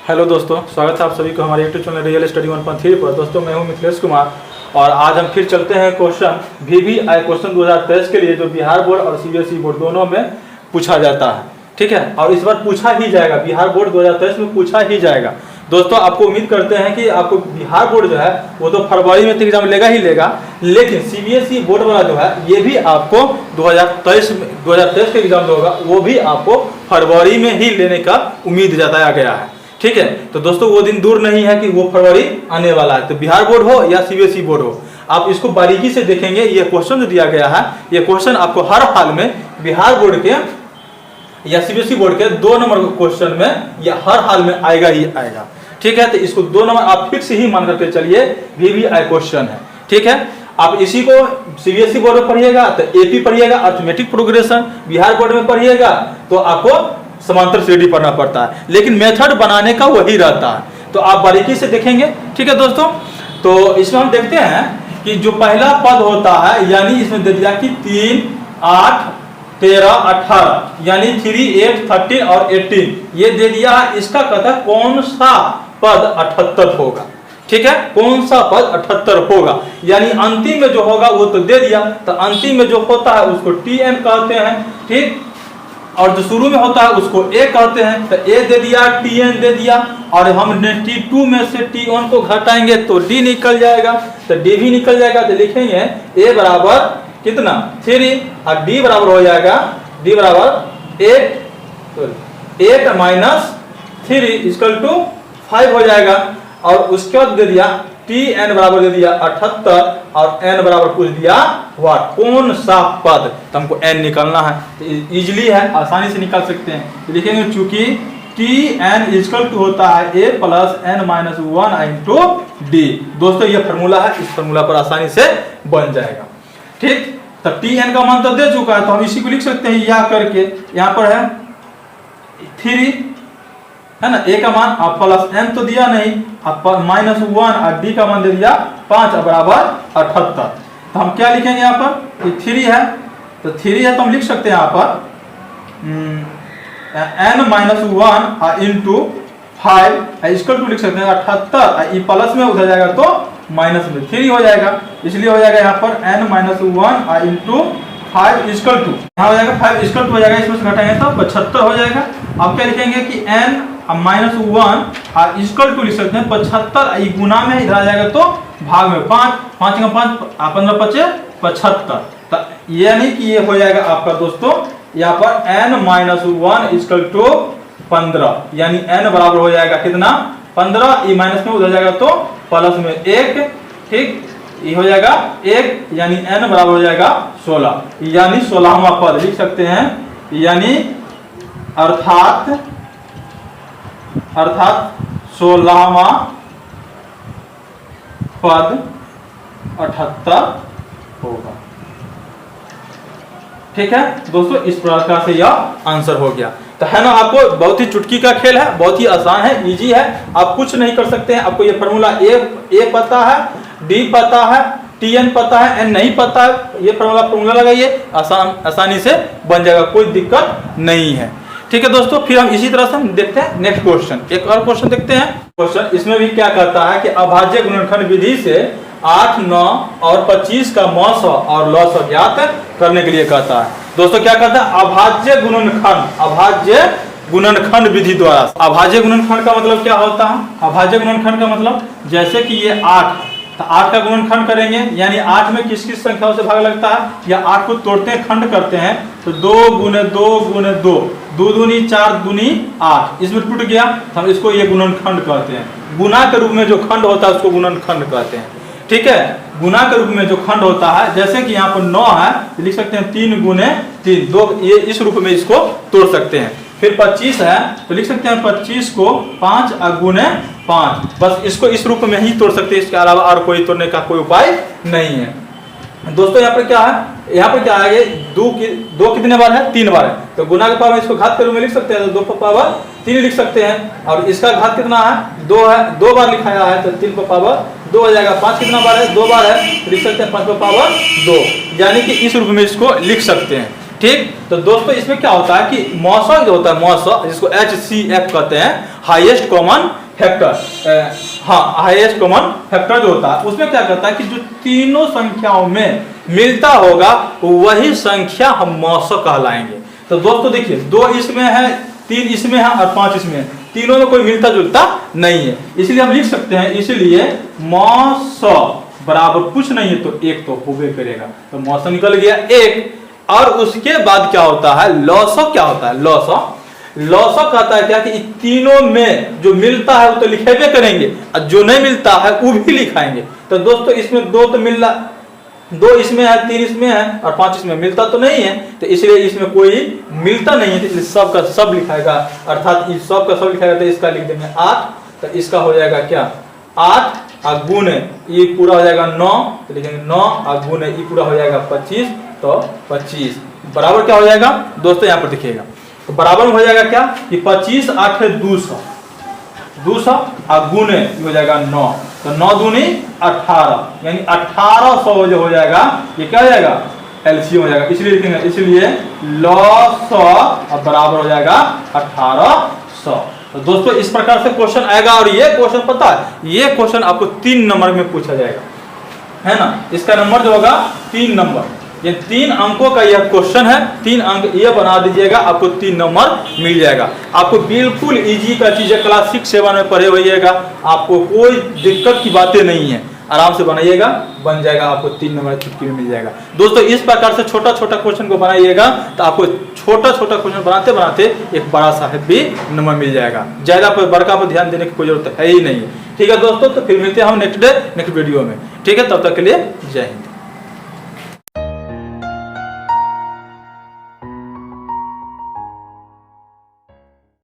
Hello दोस्तों, स्वागत है आप सभी को हमारे यूट्यूब चैनल रियल स्टडी 1.3 पर। दोस्तों मैं हूं मिथिलेश कुमार और आज हम फिर चलते हैं क्वेश्चन VVI क्वेश्चन 2023 के लिए, जो बिहार बोर्ड और CBSE बोर्ड दोनों में पूछा जाता है। ठीक है, और इस बार पूछा ही जाएगा, बिहार बोर्ड 2023 में पूछा ही जाएगा। दोस्तों आपको उम्मीद करते हैं कि आपको बिहार बोर्ड जो है वो तो फरवरी में एग्जाम लेगा ही लेगा, लेकिन CBSE बोर्ड वाला जो है ये भी आपको 2023 के एग्जाम जो होगा वो भी आपको फरवरी में ही लेने का उम्मीद जताया गया है। ठीक है, तो दोस्तों वो दिन दूर नहीं है कि वो फरवरी आने वाला है। तो बिहार बोर्ड हो या CBSE बोर्ड हो, आप इसको बारीकी से देखेंगे। ये क्वेश्चन जो दिया गया है, ये क्वेश्चन आपको हर हाल में बिहार बोर्ड के या CBSE बोर्ड के 2 नंबर क्वेश्चन में या हर हाल में आएगा ही आएगा। ठीक है, तो इसको 2 नंबर आप फिक्स ही मान करके चलिए, VVI क्वेश्चन है। ठीक है, आप इसी को CBSE बोर्ड में पढ़िएगा तो AP पढ़िएगा, अर्थमेटिक प्रोग्रेशन। बिहार बोर्ड में पढ़िएगा तो आपको समांतर श्रेणी पढ़ना पड़ता है, लेकिन मेथड बनाने का वही रहता है। तो आप बारीकी से देखेंगे। ठीक है दोस्तों, तो इसमें हम देखते हैं कि जो पहला पद होता है, यानी इसमें दे दिया कि 3, 8, 13, 18, यानी 3, 8, 13 और 18 ये दे दिया है। इसका कहता है कौन सा पद 78 होगा। ठीक है, कौन सा पद 78 होगा, यानी अंतिम में जो होगा वो तो दे दिया। तो अंतिम में जो होता है उसको TN कहते हैं। ठीक, और जो शुरू में होता है उसको A कहते हैं। तो A दे दिया, TN दे दिया, और हमने T2 में से T1 को घटाएंगे तो D निकल जाएगा, तो D भी निकल जाएगा। तो लिखेंगे A बराबर कितना 3 और D बराबर हो जाएगा, D बराबर 8 माइनस 3 इक्वल टू 5 हो जाएगा। और उसके बाद दे दिया TN बराबर दे दिया 78 और N बराबर कुछ दिया व्हाट, कौन सा पद। तो हमको N निकालना है, तो इजीली है, आसानी से निकाल सकते हैं। तो लिखेंगे चूंकि TN इक्वल टू होता है A plus N minus 1 into D। दोस्तों ये फार्मूला है, इस फार्मूला पर आसानी से बन जाएगा। ठीक, तो TN का मान तो दे चुका है, तो हम इसी को लिख सकते हैं या करके। यहाँ पर है 3 है ना, A का मान आप प्लस N तो दिया नहीं, आप माइनस 1 और D का मान दे दिया 5 बराबर 78। तो हम क्या लिखेंगे यहाँ पर, 3 है, तो 3 है तो हम लिख सकते हैं यहाँ पर N माइनस 1 इंटू 5 इसको लिख सकते हैं 78। ये प्लस में उधर जाएगा तो माइनस में 3 हो जाएगा, इसलिए हो जाएगा यहाँ पर N minus 1 into 5 equal to, यहाँ हो जाएगा 5 इक्वल टू हो जाएगा, इसमें से घटाएंगे तो 75 हो जाएगा। अब क्या लिखेंगे कि N माइनस 1 और इक्वल टू लिख सकते हैं 75, गुना में इधर आ जाएगा तो भाग में 5, 5 का 5 15 5 75। यानी कि ये हो जाएगा आपका दोस्तों यहाँ पर N माइनस 1 इक्वल टू 15, यानी N बराबर हो जाएगा कितना 15, ई माइनस में उधर जाएगा तो प्लस में 1। ठीक, ये हो जाएगा 1, यानी N बराबर हो जाएगा 16, यानी 16वां पद लिख सकते हैं, यानी अर्थात 16वां पद 78 होगा। ठीक है दोस्तों, इस प्रकार से यह आंसर हो गया। तो है ना, आपको बहुत ही चुटकी का खेल है, बहुत ही आसान है, इजी है, आप कुछ नहीं कर सकते हैं। आपको ये फार्मूला A पता है, D पता है, TN पता है, N नहीं पता है, ये फार्मूला लगाइए, आसानी से बन जाएगा, कोई दिक्कत नहीं है। ठीक है दोस्तों, फिर हम इसी तरह से हम देखते हैं नेक्स्ट क्वेश्चन। एक और क्वेश्चन देखते हैं। क्वेश्चन इसमें भी क्या कहता है कि अभाज्य गुणनखंड विधि से 8, 9 और 25 का मौस और लॉस ज्ञात करने के लिए कहता है। दोस्तों क्या कहता है, अभाज्य गुणनखंड विधि द्वारा। अभाज्य गुणनखंड का मतलब क्या होता है, अभाज्य गुणनखंड का मतलब जैसे कि ये 8, तो 8 का गुणनखंड करेंगे, यानी 8 में किस किस संख्याओं से भाग लगता है, या 8 को तोड़ते हैं, खंड करते हैं, तो 2 गुने 2 गुने 2, 2 दूनी 4 दूनी 8, इसमें टूट गया, तो हम इसको ये गुणनखंड कहते हैं। गुना के रूप में जो खंड होता है उसको गुणनखंड कहते हैं। ठीक है, गुना के रूप में जो खंड होता है, जैसे कि यहाँ पर 9 है तो लिख सकते हैं 3 गुने 3, 2, ये इस रूप में इसको तोड़ सकते हैं। फिर 25 है तो लिख सकते हैं 25 को 5 गुने 5, बस इसको इस रूप में ही तोड़ सकते हैं, इसके अलावा और कोई तोड़ने का कोई उपाय नहीं है। दोस्तों यहाँ पर क्या है, यहाँ पर क्या है, 2 कितने बार है, 3 बार है, तो गुना के पावर इसको घात के रूप में लिख सकते हैं, तो 2 पर पावर 3 लिख सकते हैं। और इसका घात कितना है, 2 है, 2 बार लिखाया है, तो 3 पर पावर 2 हो जाएगा। 5 कितना बार है, 2 बार है, तो लिख सकते हैं 5 पर पावर 2, यानी कि इस रूप में इसको लिख सकते हैं। ठीक। तो दोस्तों इसमें क्या होता है कि मौसा जो होता है, मौसा जिसको HCF कहते हैं, हाईएस्ट कॉमन फैक्टर, हाँ हाईएस्ट कॉमन फैक्टर जो होता है उसमें क्या करता है कि जो तीनों संख्याओं में मिलता होगा वही संख्या हम मौसा कहलाएंगे। तो दोस्तों देखिए 2 इसमें है, 3 इसमें है और 5 इसमें है, तीनों में कोई मिलता जुलता नहीं है, इसलिए हम लिख सकते हैं, इसलिए मौसा बराबर कुछ नहीं है तो 1 तो होबे करेगा। तो मौसा निकल गया 1। और उसके बाद क्या होता है, लौसा क्या होता है, लौसा कहता है क्या कि तीनों में जो मिलता है वो तो लिखेबे करेंगे और जो नहीं मिलता है वो भी लिखाएंगे। तो दोस्तों इसमें 2 तो मिल रहा, 2 इसमें है, 3 इसमें है और 5 इसमें, मिलता तो नहीं है, तो इसलिए इसमें कोई मिलता नहीं है, तो इसलिए सब का सब लिखाएगा, अर्थात इस सब का सब लिखाएगा। तो इसका लिख देंगे 8, तो इसका हो जाएगा क्या 8 और गुणे ये पूरा हो जाएगा 9, तो लिखेंगे 9 और गुणे ये पूरा हो जाएगा 25, तो 25 बराबर क्या हो जाएगा दोस्तों, यहाँ पर दिखिएगा, तो बराबर हो जाएगा क्या कि 25 8 200 और गुणे हो जाएगा 9, तो 9 दूनी 18, यानी 1800 जो हो जाएगा, ये क्या हो जाएगा एलसीएम हो जाएगा, इसलिए लिखेंगे, इसलिए लौसा और बराबर हो जाएगा 1800। तो दोस्तों इस प्रकार से क्वेश्चन आएगा, और ये क्वेश्चन पता है, ये क्वेश्चन आपको 3 नंबर में पूछा जाएगा, है ना, इसका नंबर जो होगा 3 नंबर, ये 3 अंकों का यह क्वेश्चन है, 3 अंक ये बना दीजिएगा, आपको 3 नंबर मिल जाएगा। आपको बिल्कुल इजी का चीज है, क्लास 6 7 में पढ़े होइएगा, आपको कोई दिक्कत की बातें नहीं है, आराम से बनाइएगा, बन जाएगा, आपको 3 नंबर चुटकी में मिल जाएगा। दोस्तों इस प्रकार से छोटा छोटा क्वेश्चन को बनाइएगा, तो आपको छोटा छोटा क्वेश्चन बनाते बनाते एक बड़ा सा भी नंबर मिल जाएगा, ज्यादा पर बड़का पर ध्यान देने की कोई जरूरत है ही नहीं है। ठीक है दोस्तों, तो फिर मिलते हैं हम नेक्स्ट डे नेक्स्ट वीडियो में। ठीक है, तब तक के लिए जय हिंद।